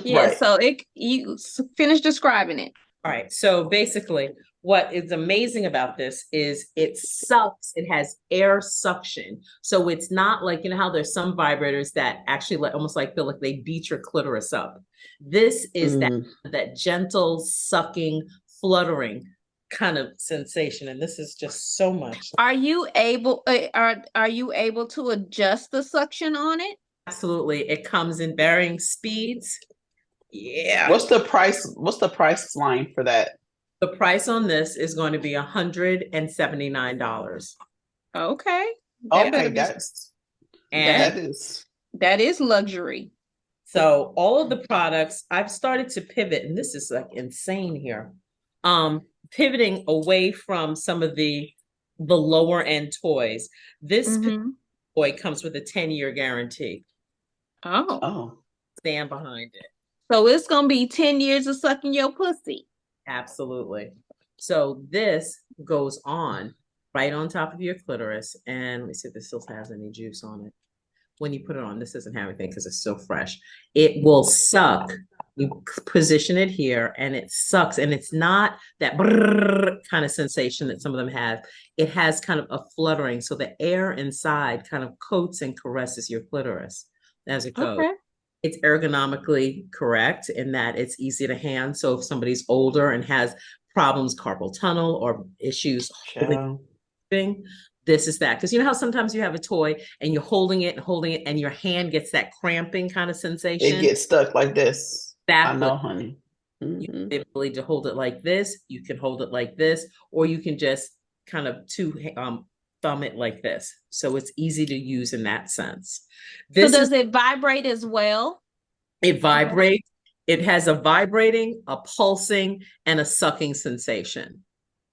Yeah, Right. so you finish describing it. All right. So basically what is amazing about this is it sucks. It has air suction. So it's not like, you know how there's some vibrators that actually like almost like feel like they beat your clitoris up. This is that gentle sucking, fluttering kind of sensation. And this is just so much. Are you able to adjust the suction on it? Absolutely. It comes in varying speeds. Yeah. What's the price? What's the price line for that? The price on this is going to be $179. Okay. Okay, that is luxury. So all of the products, I've started to pivot, and this is like insane here. Pivoting away from some of the lower end toys. This toy comes with a 10-year guarantee. Oh. Stand behind it. So it's gonna be 10 years of sucking your pussy. Absolutely. So this goes on right on top of your clitoris. And let me see if this still has any juice on it. When you put it on, this doesn't have anything because it's so fresh. It will suck. You position it here and it sucks. And it's not that kind of sensation that some of them have. It has kind of a fluttering. So the air inside kind of coats and caresses your clitoris as it goes. Okay. It's ergonomically correct in that it's easy to hand. So if somebody's older and has problems, carpal tunnel or issues, this is that. Because you know how sometimes you have a toy and you're holding it and your hand gets that cramping kind of sensation? It gets stuck like this. Exactly. I know, honey. You have the ability to hold it like this. You can hold it like this, or you can just kind of thumb it like this. So it's easy to use in that sense. So does it vibrate as well? It vibrates. It has a vibrating, a pulsing, and a sucking sensation.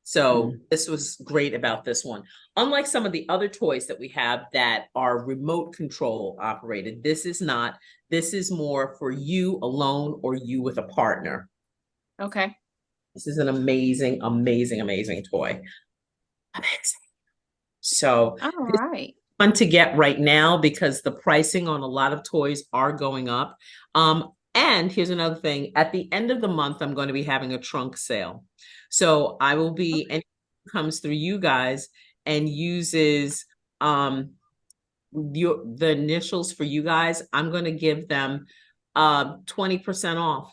So this was great about this one. Unlike some of the other toys that we have that are remote control operated, this is not. This is more for you alone or you with a partner. Okay. This is an amazing, amazing, amazing toy. Amazing. So all right. Fun to get right now because the pricing on a lot of toys are going up. And here's another thing. At the end of the month, I'm going to be having a trunk sale. So I will be, anyone who comes through you guys and uses the initials for you guys, I'm going to give them 20% off.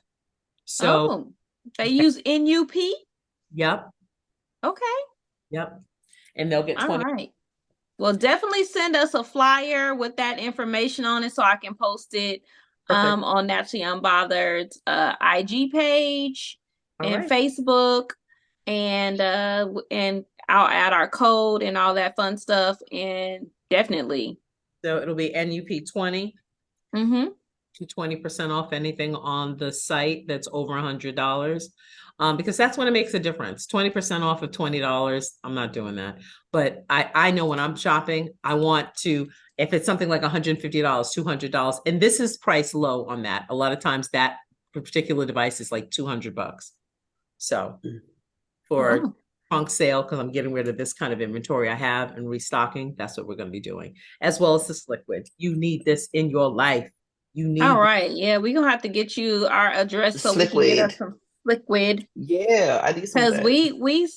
So they use NUP? Yep. Okay. Yep. And they'll get 20%. All right. Well, definitely send us a flyer with that information on it so I can post it on Naturally Unbothered's IG page and Facebook, and I'll add our code and all that fun stuff, and definitely. So it'll be NUP20. Mm-hmm. 20% off anything on the site that's over $100. Because that's when it makes a difference. 20% off of $20. I'm not doing that. But I know when I'm shopping, I want to, if it's something like $150, $200, and this is priced low on that. A lot of times that particular device is like $200. So for trunk sale, because I'm getting rid of this kind of inventory I have and restocking, that's what we're going to be doing. As well as this liquid. You need this in your life. You need. All right. Yeah, we're going to have to get you our address so we can get us some liquid. Yeah, I need some. Because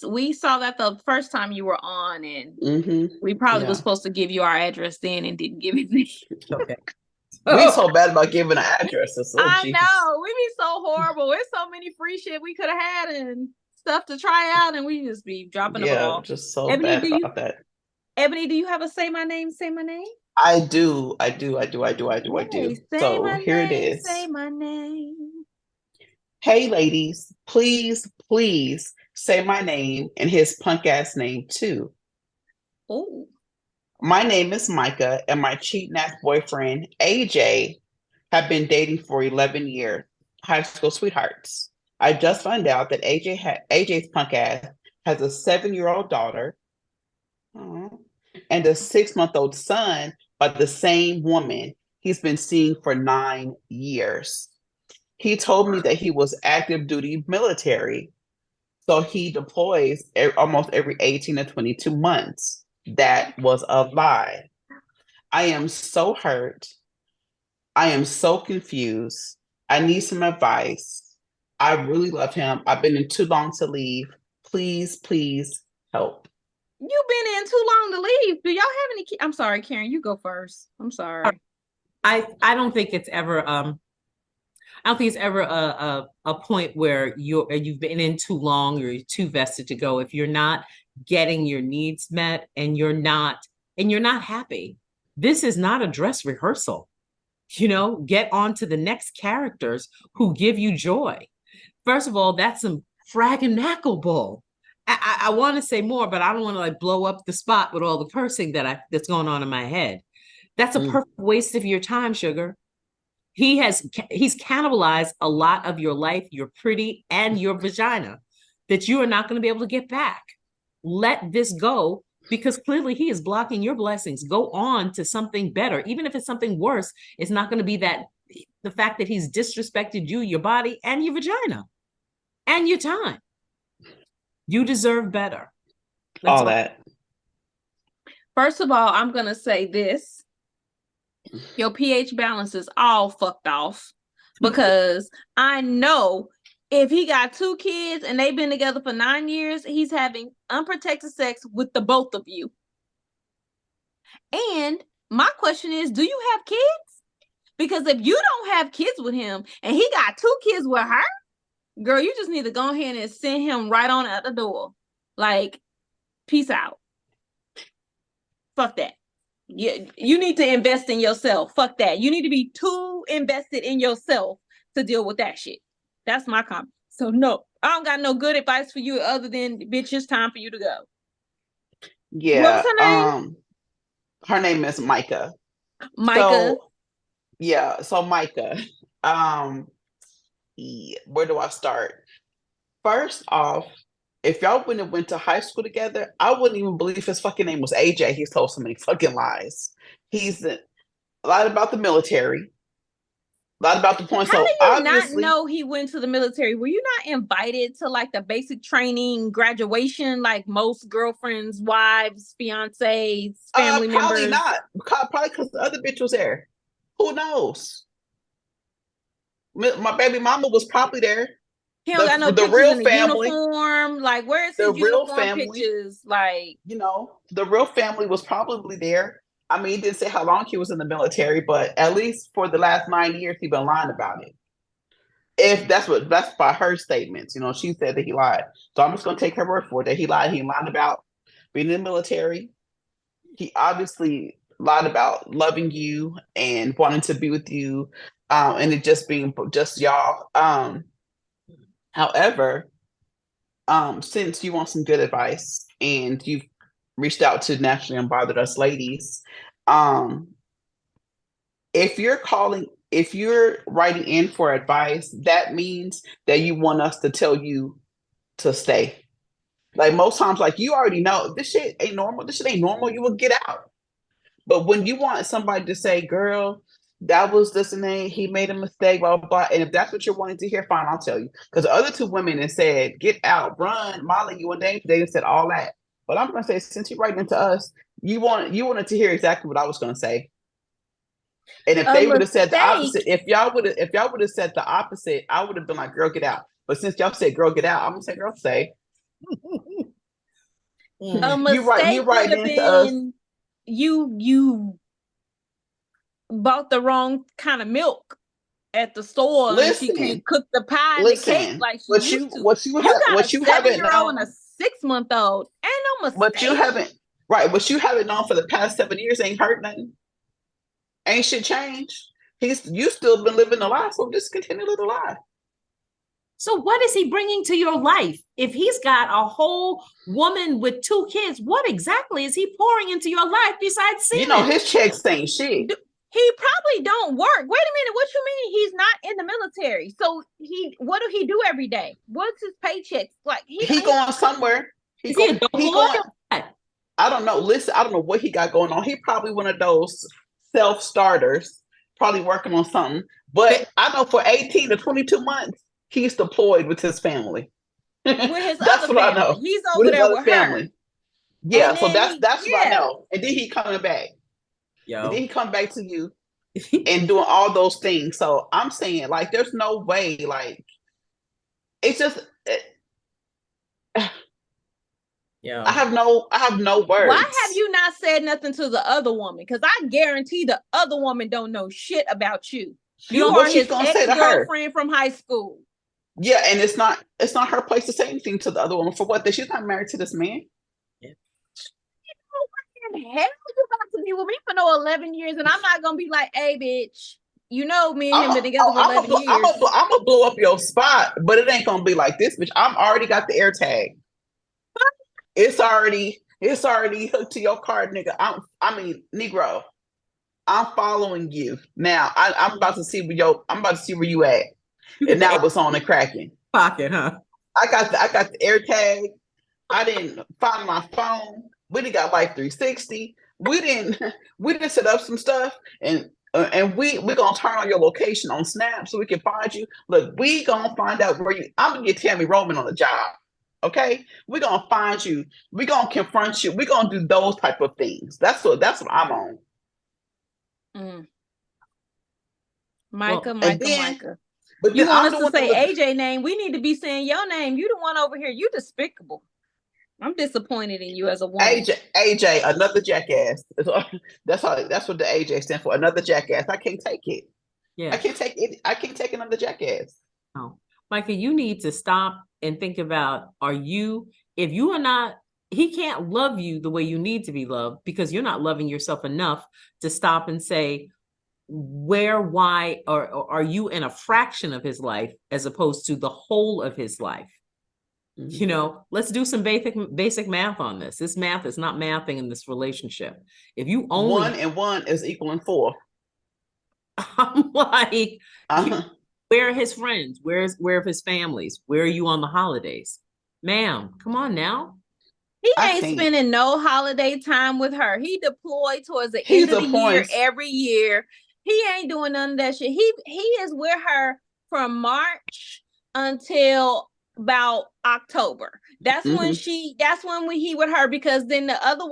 we saw that the first time you were on, and we probably was supposed to give you our address then and didn't give it then. Okay. We so bad about giving an address. I know. We be so horrible. There's so many free shit we could have had and stuff to try out, and we just be dropping the ball. Yeah, just so bad about that. Ebony, do you have a say my name? Say my name. I do. So here it is. Say my name. Hey, ladies, please say my name and his punk ass name too. Oh. My name is Micah, and my cheating ass boyfriend, AJ, have been dating for 11 years, high school sweethearts. I just found out that AJ's punk ass has a 7-year-old daughter and a 6-month-old son by the same woman he's been seeing for 9 years. He told me that he was active duty military, so he deploys almost every 18 to 22 months. That was a lie. I am so hurt. I am so confused. I need some advice. I really love him. I've been in too long to leave. please, please help. You've been in too long to leave. Do y'all have any kids? I'm sorry, Karen, you go first. I'm sorry. I don't think it's ever I don't think it's ever a point where you've been in too long or you're too vested to go if you're not getting your needs met and you're not happy. This is not a dress rehearsal. Get on to the next characters who give you joy. First of all, that's some fragging knackle bull. I want to say more, but I don't want to like blow up the spot with all the cursing that's going on in my head. That's a perfect waste of your time, sugar. He's cannibalized a lot of your life, your pretty, and your vagina that you are not going to be able to get back. Let this go because clearly he is blocking your blessings. Go on to something better. Even if it's something worse, it's not going to be the fact that he's disrespected you, your body, and your vagina, and your time. You deserve better. That's all that. First of all, I'm going to say this. Your pH balance is all fucked off because I know if he got 2 kids and they've been together for 9 years, he's having unprotected sex with the both of you. And my question is, do you have kids? Because if you don't have kids with him and he got 2 kids with her, girl, you just need to go ahead and send him right on out the door. Like, peace out. Fuck that. You need to invest in yourself. Fuck that. You need to be too invested in yourself to deal with that shit. That's my comment. So no, I don't got no good advice for you other than, bitch, it's time for you to go. Yeah. What was her name? Her name is Micah. Micah. So Micah. Where do I start? First off, if y'all wouldn't have went to high school together, I wouldn't even believe his fucking name was AJ. He's told so many fucking lies. He's lied about the military, lied about the point. How so do you obviously, not know he went to the military? Were you not invited to like the basic training graduation, like most girlfriends, wives, fiancés, family probably members? not. Probably because the other bitch was there. Who knows? My baby mama was probably there. He don't got no the pictures real in the family, uniform. Like, where is his the real uniform family, pictures? Like, the real family was probably there. I mean, he didn't say how long he was in the military, but at least for the last 9 years, he's been lying about it. If that's by her statements, she said that he lied. So I'm just going to take her word for it that he lied. He lied about being in the military. He obviously lied about loving you and wanting to be with you, and it just being just y'all. However, since you want some good advice and you've reached out to Naturally Unbothered Us ladies, if you're writing in for advice, that means that you want us to tell you to stay. Like most times, like you already know this shit ain't normal. This shit ain't normal. You will get out. But when you want somebody to say, girl, that was this and that, he made a mistake, blah, blah, blah. And if that's what you're wanting to hear, fine, I'll tell you. Because the other 2 women that said, get out, run, Molly, you in danger, they said all that. But I'm gonna say, since you're writing into us, you wanted to hear exactly what I was gonna say. And if they would have said the opposite, if y'all would have said the opposite, I would have been like, girl, get out. But since y'all said girl, get out, I'm gonna say, girl, stay. a mistake you right into been us. You bought the wrong kind of milk at the store. Listen, and she can't cook the pie and the cake like she used to. You got a 7-year-old and a 6-month-old. Ain't no mistake. What you haven't known for the past 7 years ain't hurt nothing. Ain't shit changed. You still been living the lie, so just continue to live the lie. So what is he bringing to your life? If he's got a whole woman with 2 kids, what exactly is he pouring into your life besides semen? His checks ain't shit. He probably don't work. Wait a minute, what you mean he's not in the military? So what do he do every day? What's his paycheck? Like he going somewhere. He going. I don't know. Listen, I don't know what he got going on. He probably one of those self-starters, probably working on something. But I know for 18 to 22 months, he's deployed with his family. With his that's other what family. I know. He's over there with family. Her. Yeah, so that's what I know. And then he coming back. Yo. And then he come back to you and doing all those things. So I'm saying, like, there's no way, like, it's just Yeah. I have no words. Why have you not said nothing to the other woman? Because I guarantee the other woman don't know shit about you. You What are she's his gonna say to her? ex-girlfriend from high school. Yeah, and it's not her place to say anything to the other woman for what? That she's not married to this man. What the hell you about to be with me for no 11 years, and I'm not gonna be like, hey, bitch. You know, me and him been together for 11 years. I'm gonna blow up your spot, but it ain't gonna be like this, bitch. I'm already got the air tag. It's already hooked to your card, nigga. I mean, Negro. I'm following you now. I'm about to see where you at, and now it's on and cracking. Pocket, huh? I got the air tag. I didn't find my phone. We didn't got Life 360. We didn't set up some stuff, and we gonna turn on your location on Snap so we can find you. Look, we gonna find out where you. I'm gonna get Tammy Roman on the job. Okay, we're gonna find you. We're gonna confront you. We're gonna do those type of things. That's what I'm on. Micah. But You then want us to say AJ name? We need to be saying your name. You the one over here. You despicable. I'm disappointed in you as a woman. AJ, another jackass. That's what the AJ stands for. Another jackass. I can't take it. Yeah. I can't take it. I can't take another jackass. No. Micah, you need to stop and think about, if you are not, he can't love you the way you need to be loved because you're not loving yourself enough to stop and say, why, or are you in a fraction of his life as opposed to the whole of his life? Mm-hmm. Let's do some basic math on this. This math is not mathing in this relationship. If you only 1 and 1 is equaling 4. I'm like, where are his friends? Where are his families? Where are you on the holidays? Ma'am, come on now. He ain't spending no holiday time with her. He deployed towards the end of the year every year. He ain't doing none of that shit. He is with her from March until about October. That's when he with her, because then the other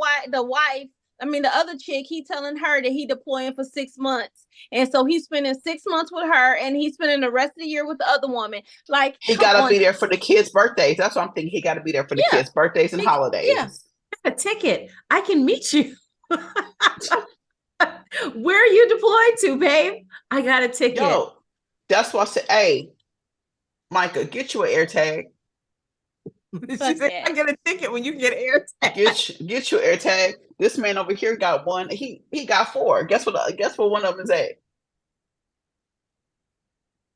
chick, he telling her that he deploying for 6 months. And so he's spending 6 months with her and he's spending the rest of the year with the other woman. Like, he gotta be there for the kids' birthdays. That's what I'm thinking. He gotta be there for the kids' birthdays and holidays. Yeah. A ticket. I can meet you. Where are you deployed to, babe? I got a ticket. Yo, that's why I said, hey, Micah, get you an air tag. She said, I get a ticket when you get air tag. Get your air tag. This man over here got 1. He got 4. Guess what one of them is at?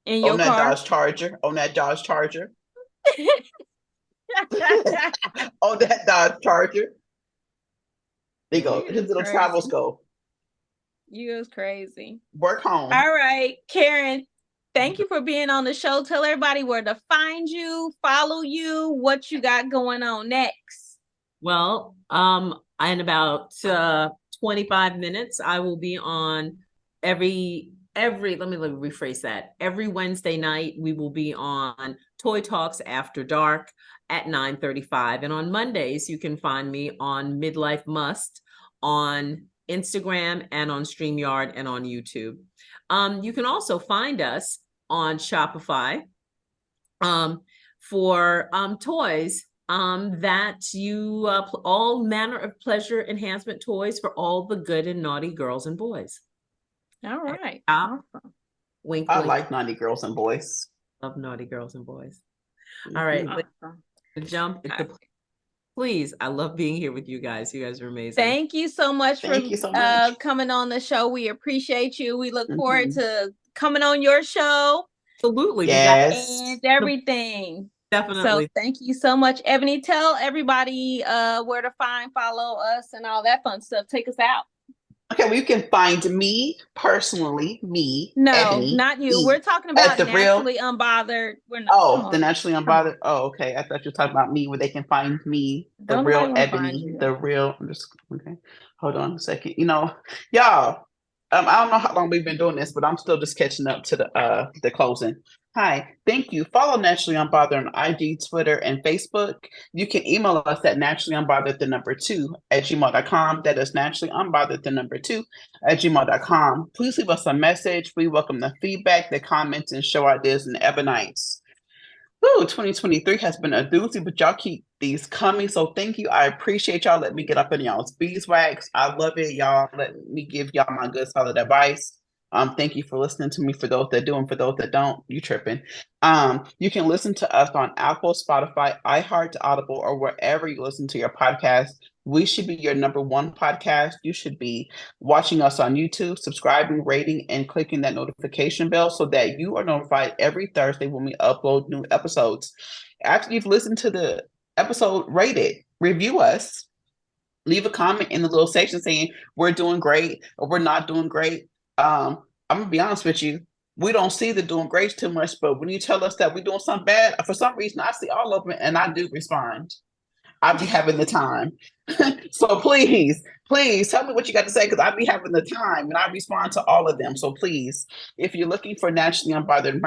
In your car? Dodge Charger. On that Dodge Charger. On that Dodge Charger. There you go. His little travel scope. You was crazy. Work home. All right, Karen. Thank you for being on the show. Tell everybody where to find you, follow you, what you got going on next. Well, in about 25 minutes, I will be on let me rephrase that. Every Wednesday night, we will be on Toy Talks After Dark at 9:35. And on Mondays, you can find me on Midlife Must on Instagram and on StreamYard and on YouTube. You can also find us on Shopify for toys that you all manner of pleasure enhancement toys for all the good and naughty girls and boys. All right. Awesome. Wink, I wink. like naughty girls and boys. Love naughty girls and boys. All right. Jump. Please, I love being here with you guys. You guys are amazing. Thank you so much for coming on the show. We appreciate you. We look forward to coming on your show. Absolutely. Yes. And everything. Definitely. So thank you so much, Ebony. Tell everybody where to follow us and all that fun stuff. Take us out. Okay, well, you can find me personally, No, Ebony, not you. We're talking about Naturally Unbothered. We're not. The Naturally Unbothered. Oh, okay. I thought you were talking about me, where they can find me, the real Ebony, the real. I'm just okay. Hold on a second. Y'all. I don't know how long we've been doing this, but I'm still just catching up to the closing. Hi, thank you. Follow Naturally Unbothered on IG, Twitter, and Facebook. You can email us at naturallyunbothered2@gmail.com. That is naturallyunbothered2@gmail.com. Please leave us a message. We welcome the feedback, the comments, and show ideas and ebonites. Ooh, 2023 has been a doozy, but y'all keep these coming. So thank you. I appreciate y'all. Let me get up in y'all's beeswax. I love it, y'all. Let me give y'all my good solid advice. Thank you for listening to me. For those that do and for those that don't, you tripping. You can listen to us on Apple, Spotify, iHeart, Audible, or wherever you listen to your podcast. We should be your number one podcast. You should be watching us on YouTube, subscribing, rating, and clicking that notification bell so that you are notified every Thursday when we upload new episodes. After you've listened to the episode, rate it, review us, leave a comment in the little section saying we're doing great or we're not doing great. I'm gonna be honest with you. We don't see the doing great too much, but when you tell us that we're doing something bad, for some reason I see all of them and I do respond. I'll be having the time. So please tell me what you got to say because I'll be having the time and I respond to all of them. So please, if you're looking for Naturally Unbothered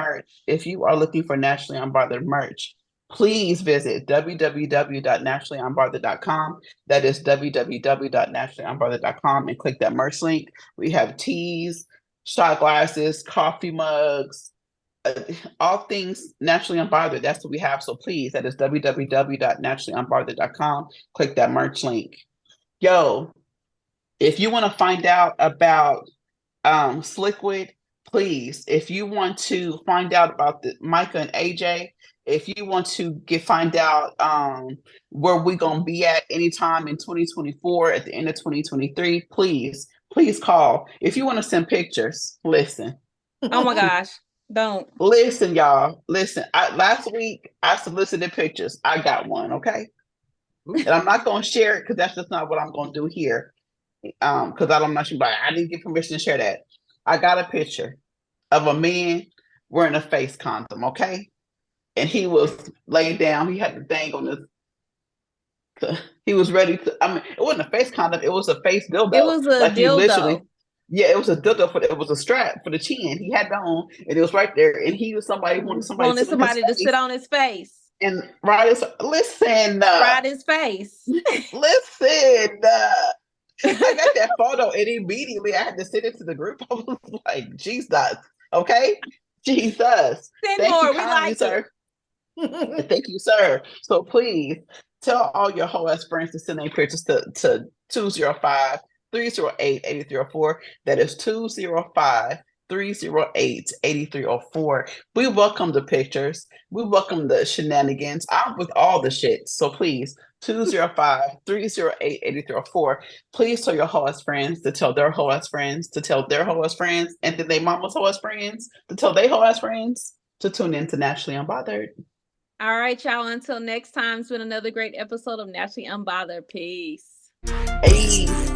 merch, please visit www.naturallyunbothered.com. That is www.naturallyunbothered.com and click that merch link. We have teas, shot glasses, coffee mugs, all things Naturally Unbothered. That's what we have. So please, that is www.naturallyunbothered.com. Click that merch link. Yo, if you want to find out about Sliquid, please. If you want to find out about the Micah and AJ, if you want to find out where we're gonna be at anytime in 2024 at the end of 2023, please call. If you want to send pictures, listen. Oh my gosh. Don't. Listen, y'all. Listen. Last week I solicited pictures. I got one, okay? And I'm not gonna share it because that's just not what I'm gonna do here. Because I'm not sure, but I didn't get permission to share that. I got a picture of a man wearing a face condom, okay? And he was laying down, he had the thing on his he was ready to, I mean, it wasn't a face condom, it was a face dildo. It was a dildo. Yeah, it was a dildo it was a strap for the chin. He had that on, and it was right there. And he was wanted somebody to sit on his face and ride his. Listen, ride his face. Listen, I got that photo, and immediately I had to send it to the group. I was like, Jesus, okay, Jesus. Send more. We like sir. Thank you, sir. So please tell all your whole ass friends to send their pictures to 205-308-8304. That is 205-308-8304. We welcome the pictures. We welcome the shenanigans. I'm with all the shit. So please, 205-308-8304. Please tell your whole ass friends to tell their whole ass friends to tell their whole ass friends, and then they mama's whole ass friends to tell their whole ass friends to tune in to Naturally Unbothered. All right, y'all. Until next time, it's been another great episode of Naturally Unbothered. Peace. Hey.